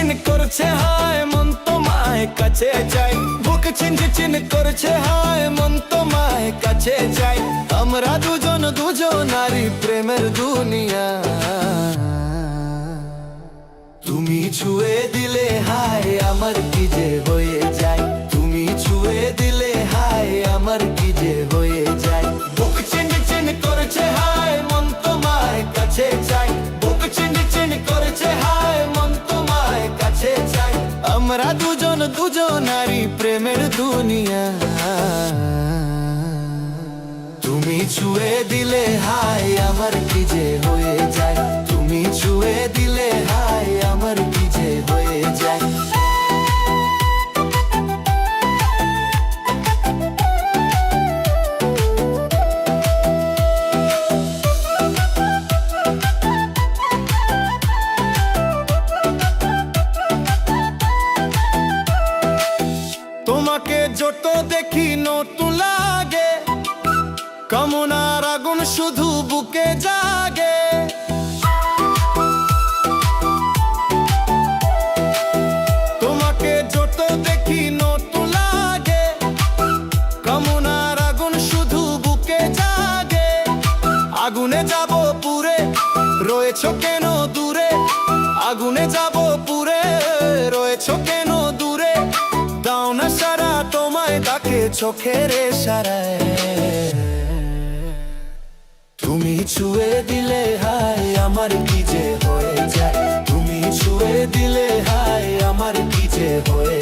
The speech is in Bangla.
চিন করছে হায় মন তোমায় কাছে চাই, বুক চিন করছে হায় মন তোমায় কাছে চাই। আমরা দুজন দুজনারই প্রেমের দুনিয়া, তুমি ছুঁয়ে দিলে হায় আমার কি যে হয়ে যায়, তুমি ছুঁয়ে দিলে হায় আমার কি যে হয়ে যায়। বুক চিন করছে হায় মন তোমায় কাছে চাই, বুক চিন করছে হায় মন তোমায় কাছে চাই। আমরা দুজন দুজনারই প্রেমের দুনিয়া, তুমি ছুঁয়ে দিলে হায় আমার কি যে হয়ে যায়, তুমি ছুঁয়ে দিলে হায় আমার কি যে হয়ে যায়। তোমাকে যত দেখি নতুন লাগে, কামনার আগুন শুধু বুকে জাগে। তোমাকে যত দেখি নতুন লাগে, কামনার আগুন শুধু বুকে জাগে। আগুনে যাব পুরে, রয়েছো কেন দূরে, আগুনে যাব পুরে, রয়েছো কেন দূরে। দাও না সারা তোমায় ডাকে চোখের সারায়, তুমি ছুঁয়ে দিলে হায় আমার কি যে হয়ে যায়, তুমি ছুঁয়ে দিলে হায় আমার কি যে হয়ে